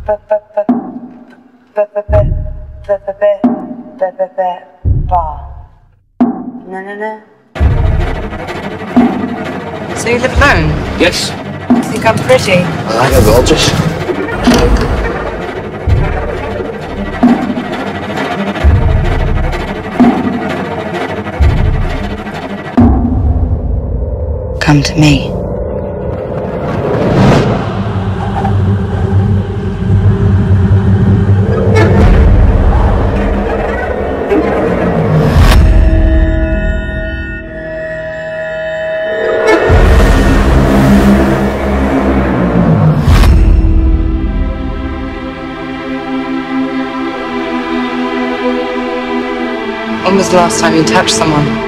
So you live alone? Yes. You think I'm pretty? I think you're gorgeous. Come to me. When was the last time you touched someone?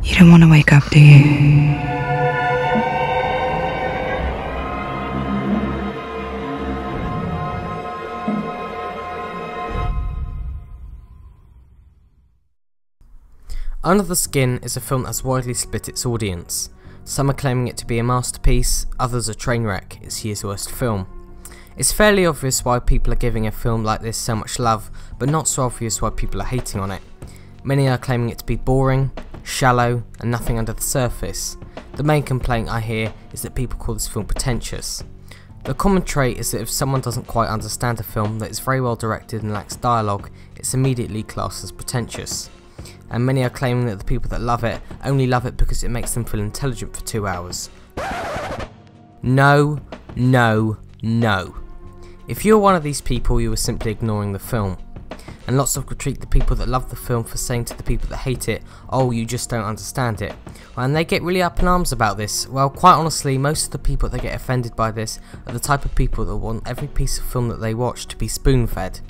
You don't want to wake up, do you? Under the Skin is a film that has widely split its audience. Some are claiming it to be a masterpiece, others a train wreck, its year's worst film. It's fairly obvious why people are giving a film like this so much love, but not so obvious why people are hating on it. Many are claiming it to be boring, shallow, and nothing under the surface. The main complaint I hear is that people call this film pretentious. The common trait is that if someone doesn't quite understand a film that is very well directed and lacks dialogue, it's immediately classed as pretentious. And many are claiming that the people that love it only love it because it makes them feel intelligent for 2 hours. No, no, no. If you're one of these people, you are simply ignoring the film. And lots of critique the people that love the film for saying to the people that hate it, oh, you just don't understand it. And they get really up in arms about this. Well, quite honestly, most of the people that get offended by this are the type of people that want every piece of film that they watch to be spoon-fed.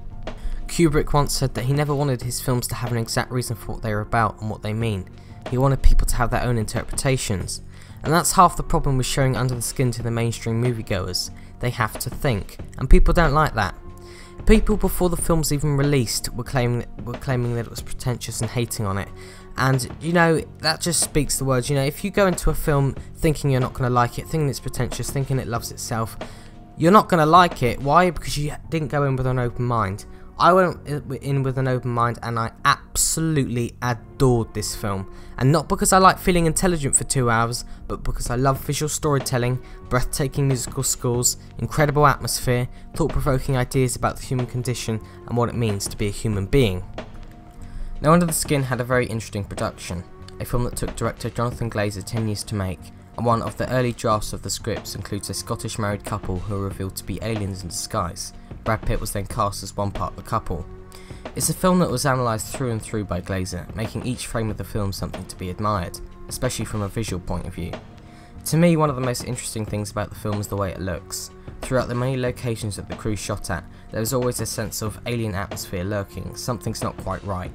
Kubrick once said that he never wanted his films to have an exact reason for what they are about and what they mean. He wanted people to have their own interpretations. And that's half the problem with showing Under the Skin to the mainstream moviegoers. They have to think, and people don't like that. People before the film's even released were claiming that it was pretentious and hating on it. And, you know, that just speaks the words. You know, if you go into a film thinking you're not going to like it, thinking it's pretentious, thinking it loves itself, you're not going to like it. Why? Because you didn't go in with an open mind. I went in with an open mind and I absolutely adored this film. And not because I like feeling intelligent for 2 hours, but because I love visual storytelling, breathtaking musical scores, incredible atmosphere, thought-provoking ideas about the human condition and what it means to be a human being. Now, Under the Skin had a very interesting production, a film that took director Jonathan Glazer 10 years to make, and one of the early drafts of the scripts includes a Scottish married couple who are revealed to be aliens in disguise. Brad Pitt was then cast as one part of the couple. It's a film that was analysed through and through by Glazer, making each frame of the film something to be admired, especially from a visual point of view. To me, one of the most interesting things about the film is the way it looks. Throughout the many locations that the crew shot at, there is always a sense of alien atmosphere lurking, something's not quite right.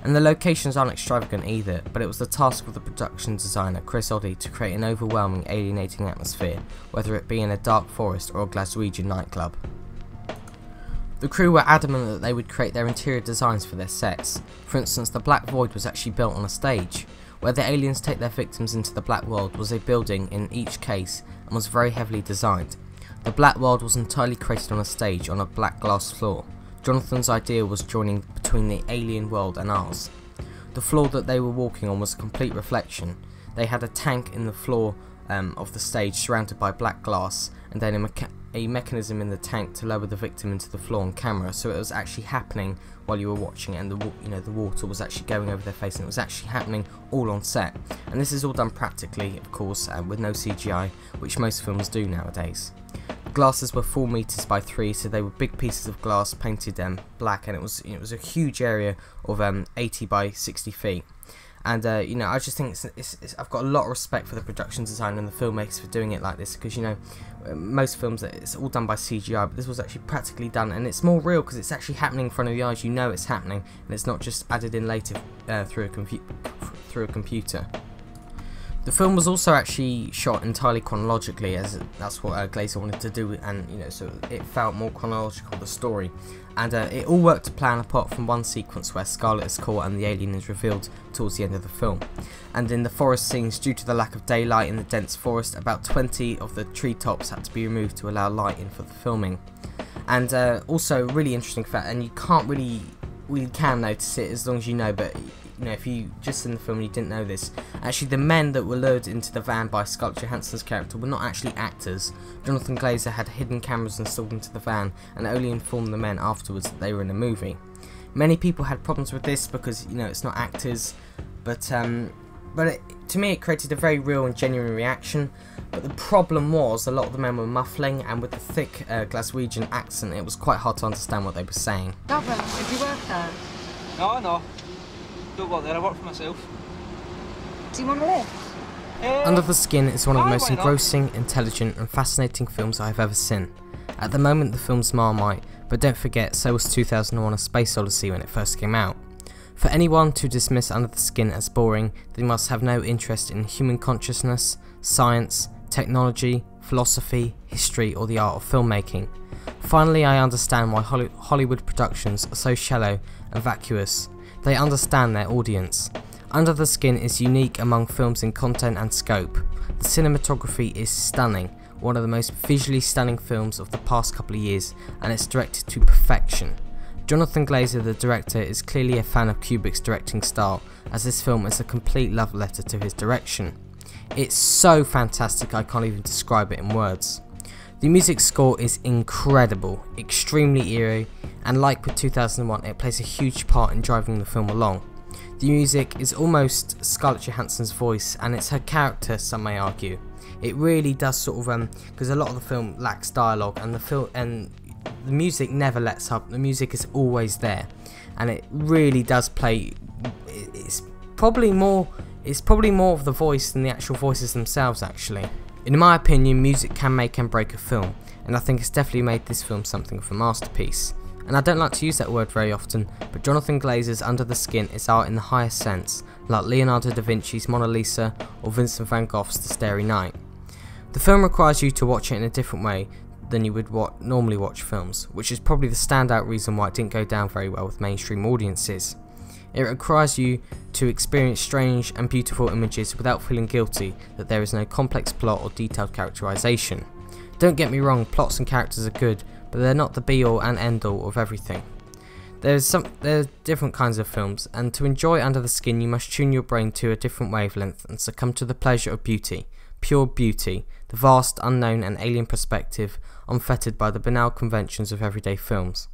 And the locations aren't extravagant either, but it was the task of the production designer Chris Oddy to create an overwhelming, alienating atmosphere, whether it be in a dark forest or a Glaswegian nightclub. The crew were adamant that they would create their interior designs for their sets. For instance, the Black Void was actually built on a stage. Where the aliens take their victims into the Black World was a building in each case and was very heavily designed. The Black World was entirely created on a stage on a black glass floor. Jonathan's idea was joining between the alien world and ours. The floor that they were walking on was a complete reflection. They had a tank in the floor of the stage surrounded by black glass, and then a mechanism in the tank to lower the victim into the floor on camera, so it was actually happening while you were watching it, and the water was actually going over their face, and it was actually happening all on set. And this is all done practically, of course, with no CGI, which most films do nowadays. The glasses were 4 meters by 3, so they were big pieces of glass painted black, and it was a huge area of 80 by 60 feet. And you know, I just think I've got a lot of respect for the production design and the filmmakers for doing it like this, because you know, most films it's all done by CGI, but this was actually practically done, and it's more real because it's actually happening in front of your eyes. You know it's happening, and it's not just added in later through a computer. The film was also actually shot entirely chronologically, as that's what Glazer wanted to do, and you know, so it felt more chronological, the story, and it all worked to plan apart from one sequence where Scarlet is caught and the alien is revealed towards the end of the film. And in the forest scenes, due to the lack of daylight in the dense forest, about 20 of the treetops had to be removed to allow light in for the filming. And also, really interesting fact, and you can't really can notice it as long as you know, but you know, if you just in the film and you didn't know this, actually the men that were lured into the van by Scarlett Johansson's character were not actually actors. Jonathan Glazer had hidden cameras installed into the van and only informed the men afterwards that they were in a movie. Many people had problems with this because, you know, it's not actors, but to me it created a very real and genuine reaction. But the problem was a lot of the men were muffling, and with the thick Glaswegian accent it was quite hard to understand what they were saying. Gavin, did you work there? No. Don't work there, I work for myself. Do you want to live? Under the Skin is one of the most why not? engrossing, intelligent and fascinating films I have ever seen. At the moment the film's Marmite, but don't forget so was 2001: A Space Odyssey when it first came out. For anyone to dismiss Under the Skin as boring, they must have no interest in human consciousness, science, technology, philosophy, history or the art of filmmaking. Finally, I understand why Hollywood productions are so shallow and vacuous. They understand their audience. Under the Skin is unique among films in content and scope. The cinematography is stunning, one of the most visually stunning films of the past couple of years, and it's directed to perfection. Jonathan Glazer, the director, is clearly a fan of Kubrick's directing style, as this film is a complete love letter to his direction. It's so fantastic I can't even describe it in words. The music score is incredible, extremely eerie, and like with 2001, it plays a huge part in driving the film along. The music is almost Scarlett Johansson's voice, and it's her character, some may argue. It really does sort of, because a lot of the film lacks dialogue, and the music never lets up. The music is always there, and it really does play. It's probably more of the voice than the actual voices themselves, actually. In my opinion, music can make and break a film, and I think it's definitely made this film something of a masterpiece. And I don't like to use that word very often, but Jonathan Glazer's Under the Skin is art in the highest sense, like Leonardo da Vinci's Mona Lisa or Vincent van Gogh's The Starry Night. The film requires you to watch it in a different way than you would normally watch films, which is probably the standout reason why it didn't go down very well with mainstream audiences. It requires you to experience strange and beautiful images without feeling guilty that there is no complex plot or detailed characterization. Don't get me wrong, plots and characters are good, but they're not the be-all and end-all of everything. There are different kinds of films, and to enjoy Under the Skin you must tune your brain to a different wavelength and succumb to the pleasure of beauty, pure beauty, the vast, unknown and alien perspective, unfettered by the banal conventions of everyday films.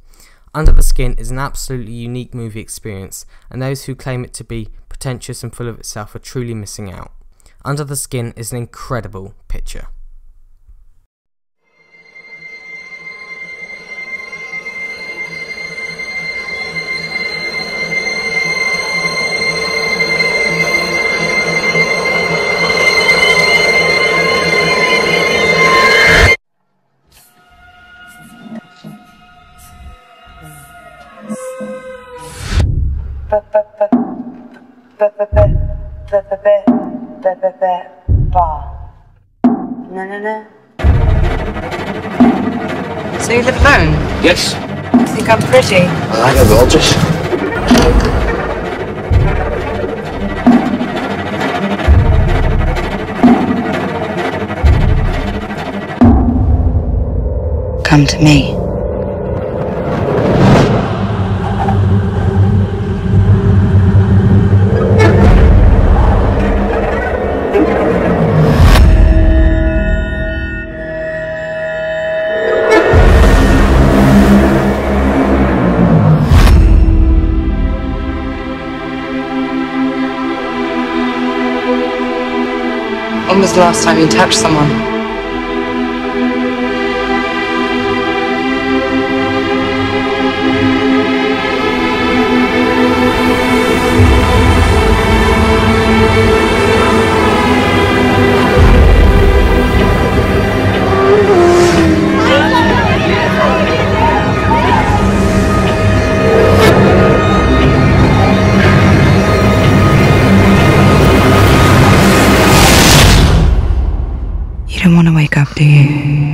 Under the Skin is an absolutely unique movie experience, and those who claim it to be pretentious and full of itself are truly missing out. Under the Skin is an incredible picture. No. So you live alone? Yes. You think I'm pretty? I think you're gorgeous. Come to me. When was the last time you touched someone? Do you?